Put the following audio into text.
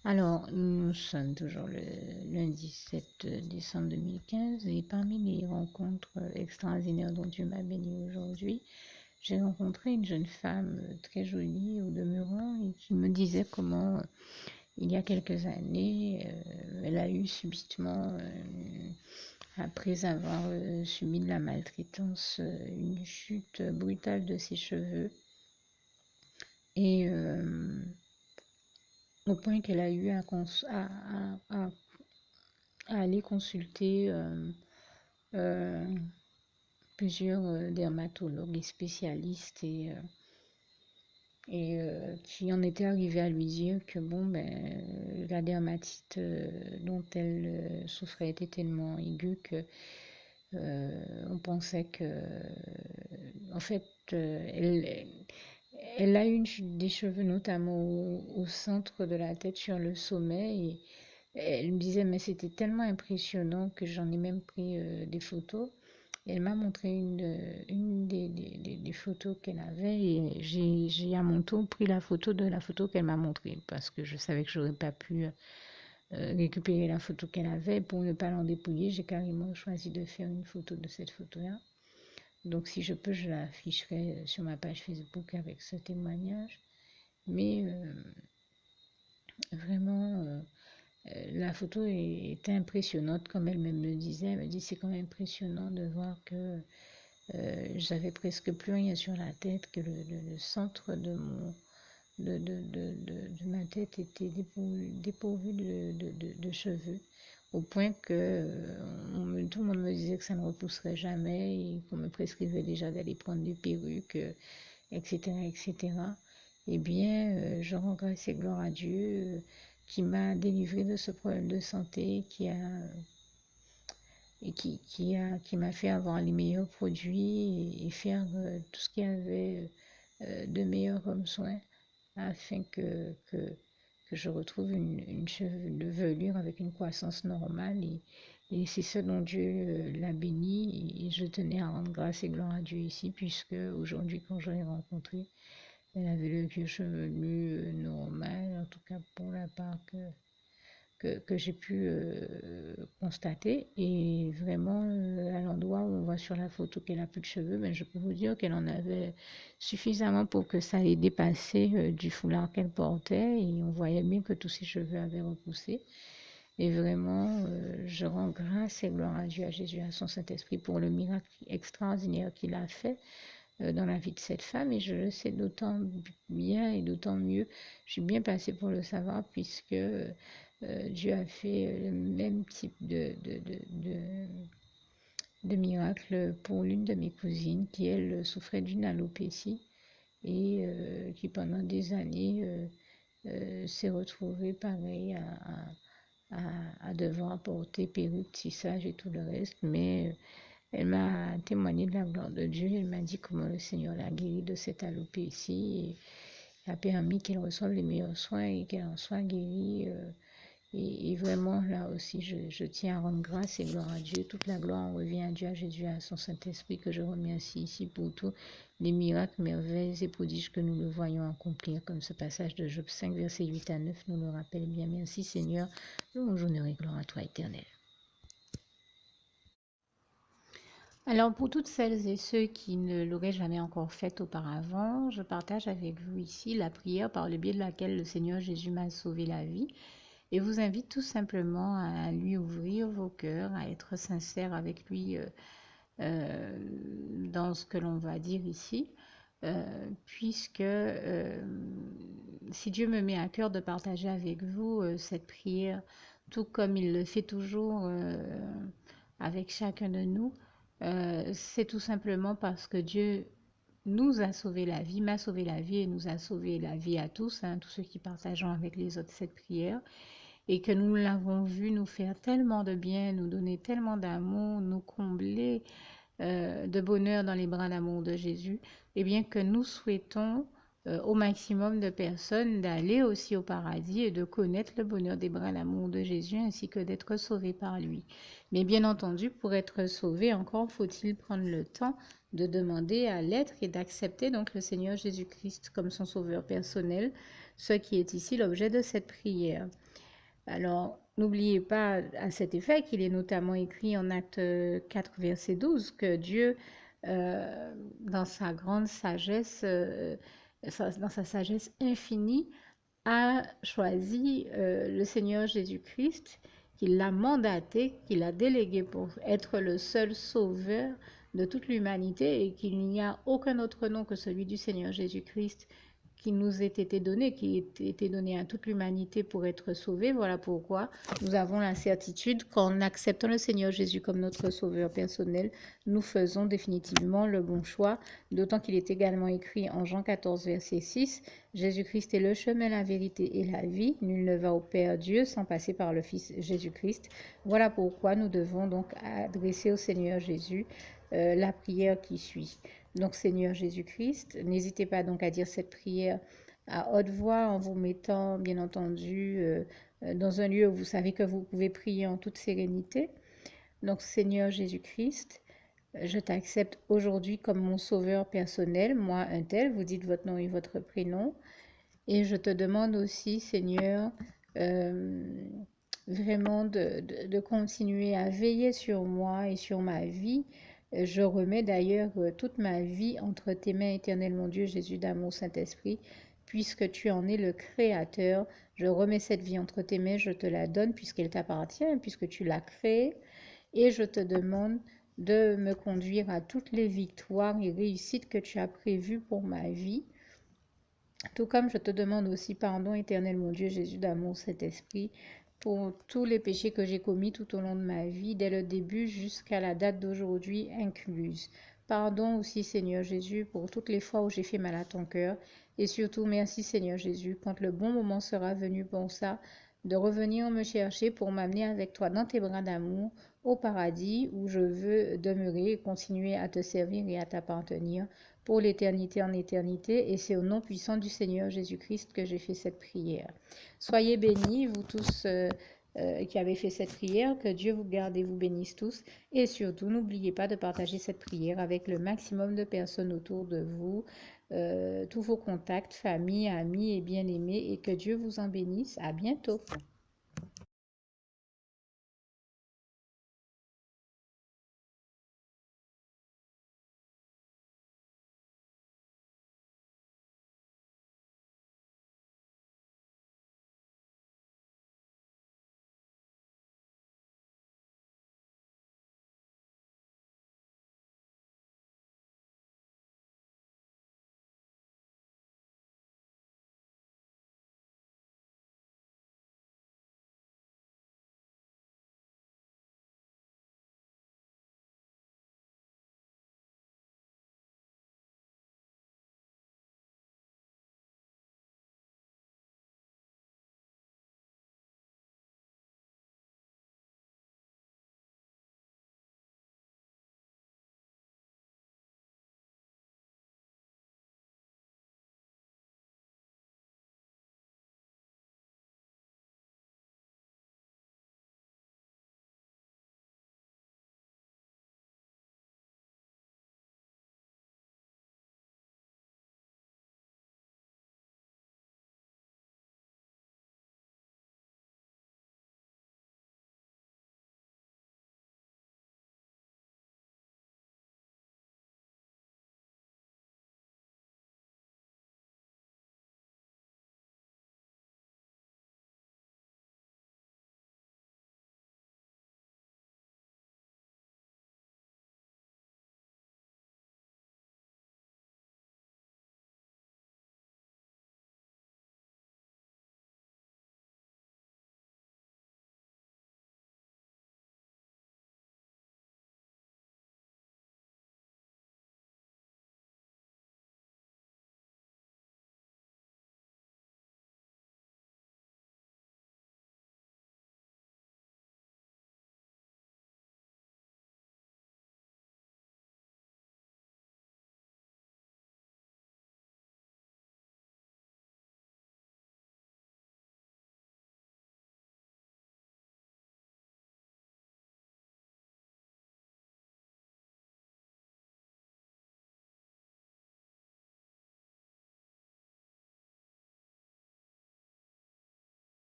Alors, nous sommes toujours le lundi 7 décembre 2015 et parmi les rencontres extraordinaires dont Dieu m'a béni aujourd'hui, j'ai rencontré une jeune femme très jolie au demeurant et qui me disait comment, il y a quelques années, elle a eu subitement, après avoir subi de la maltraitance, une chute brutale de ses cheveux et au point qu'elle a eu à aller consulter euh, plusieurs dermatologues et spécialistes et qui en étaient arrivés à lui dire que bon ben la dermatite dont elle souffrait était tellement aiguë que on pensait que en fait elle a eu des cheveux notamment au centre de la tête sur le sommet et elle me disait, mais c'était tellement impressionnant que j'en ai même pris des photos. Et elle m'a montré une des photos qu'elle avait et j'ai à mon tour pris la photo de la photo qu'elle m'a montrée parce que je savais que j'aurais pas pu récupérer la photo qu'elle avait. Pour ne pas l'en dépouiller, j'ai carrément choisi de faire une photo de cette photo-là. Donc si je peux, je l'afficherai sur ma page Facebook avec ce témoignage. Mais vraiment, la photo est impressionnante, comme elle-même me disait. Elle me dit c'est quand même impressionnant de voir que j'avais presque plus rien sur la tête, que le centre de ma tête était dépourvu de cheveux, au point que tout le monde me disait que ça ne repousserait jamais et qu'on me prescrivait déjà d'aller prendre des perruques, etc., etc. Eh bien, je rends grâce et gloire à Dieu qui m'a délivré de ce problème de santé, qui m'a fait avoir les meilleurs produits et faire tout ce qu'il y avait de meilleur comme soin afin que je retrouve une chevelure avec une croissance normale et c'est ce dont Dieu l'a béni et je tenais à rendre grâce et gloire à Dieu ici puisque aujourd'hui quand je l'ai rencontrée, elle avait le cuir chevelu normal, en tout cas pour la part que j'ai pu constater. Et vraiment, à l'endroit où on voit sur la photo qu'elle a plus de cheveux, mais je peux vous dire qu'elle en avait suffisamment pour que ça ait dépassé du foulard qu'elle portait. Et on voyait bien que tous ses cheveux avaient repoussé. Et vraiment, je rends grâce et gloire à Dieu, à Jésus, à son Saint-Esprit pour le miracle extraordinaire qu'il a fait dans la vie de cette femme. Et je le sais d'autant bien et d'autant mieux. Je suis bien passée pour le savoir puisque Dieu a fait le même type de miracle pour l'une de mes cousines qui, elle, souffrait d'une alopécie et qui, pendant des années, s'est retrouvée pareil à devoir porter perruque, tissage et tout le reste. Mais elle m'a témoigné de la gloire de Dieu. Elle m'a dit comment le Seigneur l'a guérie de cette alopécie et a permis qu'elle reçoive les meilleurs soins et qu'elle en soit guérie. Et vraiment, là aussi, je tiens à rendre grâce et gloire à Dieu. Toute la gloire en revient à Dieu, à Jésus, à son Saint-Esprit, que je remercie ici pour tous les miracles, merveilles et prodiges que nous le voyons accomplir, comme ce passage de Job 5, versets 8 à 9 nous le rappelle bien. Merci Seigneur, louange, honneur et gloire à toi, Éternel. Alors, pour toutes celles et ceux qui ne l'auraient jamais encore fait auparavant, je partage avec vous ici la prière par le biais de laquelle le Seigneur Jésus m'a sauvé la vie et vous invite tout simplement à lui ouvrir vos cœurs, à être sincère avec lui dans ce que l'on va dire ici, puisque si Dieu me met à cœur de partager avec vous cette prière, tout comme il le fait toujours avec chacun de nous, c'est tout simplement parce que Dieu nous a sauvé la vie, m'a sauvé la vie et nous a sauvé la vie à tous, tous ceux qui partageons avec les autres cette prière, et que nous l'avons vu nous faire tellement de bien, nous donner tellement d'amour, nous combler de bonheur dans les bras d'amour de Jésus, et bien que nous souhaitons au maximum de personnes d'aller aussi au paradis et de connaître le bonheur des bras d'amour de Jésus ainsi que d'être sauvés par lui. Mais bien entendu, pour être sauvé, encore faut-il prendre le temps de demander à l'être et d'accepter donc le Seigneur Jésus-Christ comme son sauveur personnel, ce qui est ici l'objet de cette prière. Alors, n'oubliez pas à cet effet qu'il est notamment écrit en Acte 4, verset 12, que Dieu, dans sa grande sagesse, dans sa sagesse infinie, a choisi le Seigneur Jésus-Christ, qu'il l'a mandaté, qu'il a délégué pour être le seul sauveur de toute l'humanité et qu'il n'y a aucun autre nom que celui du Seigneur Jésus-Christ qui nous ait été donné, qui ait été donné à toute l'humanité pour être sauvé. Voilà pourquoi nous avons la certitude qu'en acceptant le Seigneur Jésus comme notre sauveur personnel, nous faisons définitivement le bon choix, d'autant qu'il est également écrit en Jean 14, verset 6, Jésus-Christ est le chemin, la vérité et la vie. Nul ne va au Père Dieu sans passer par le Fils Jésus-Christ. Voilà pourquoi nous devons donc adresser au Seigneur Jésus la prière qui suit. Donc Seigneur Jésus-Christ, n'hésitez pas donc à dire cette prière à haute voix en vous mettant bien entendu dans un lieu où vous savez que vous pouvez prier en toute sérénité. Donc Seigneur Jésus-Christ, je t'accepte aujourd'hui comme mon sauveur personnel, moi un tel, vous dites votre nom et votre prénom. Et je te demande aussi, Seigneur, vraiment de continuer à veiller sur moi et sur ma vie. Je remets d'ailleurs toute ma vie entre tes mains, éternel mon Dieu, Jésus d'amour, Saint-Esprit, puisque tu en es le Créateur. Je remets cette vie entre tes mains, je te la donne puisqu'elle t'appartient, puisque tu l'as créée. Et je te demande de me conduire à toutes les victoires et réussites que tu as prévues pour ma vie. Tout comme je te demande aussi pardon, éternel mon Dieu, Jésus d'amour, Saint-Esprit, pour tous les péchés que j'ai commis tout au long de ma vie, dès le début jusqu'à la date d'aujourd'hui incluse. Pardon aussi, Seigneur Jésus, pour toutes les fois où j'ai fait mal à ton cœur. Et surtout, merci, Seigneur Jésus, quand le bon moment sera venu pour ça, de revenir me chercher pour m'amener avec toi dans tes bras d'amour au paradis où je veux demeurer et continuer à te servir et à t'appartenir pour l'éternité en éternité. Et c'est au nom puissant du Seigneur Jésus-Christ que j'ai fait cette prière. Soyez bénis, vous tous qui avez fait cette prière, que Dieu vous garde et vous bénisse tous. Et surtout, n'oubliez pas de partager cette prière avec le maximum de personnes autour de vous, tous vos contacts, famille, amis et bien-aimés, et que Dieu vous en bénisse. À bientôt.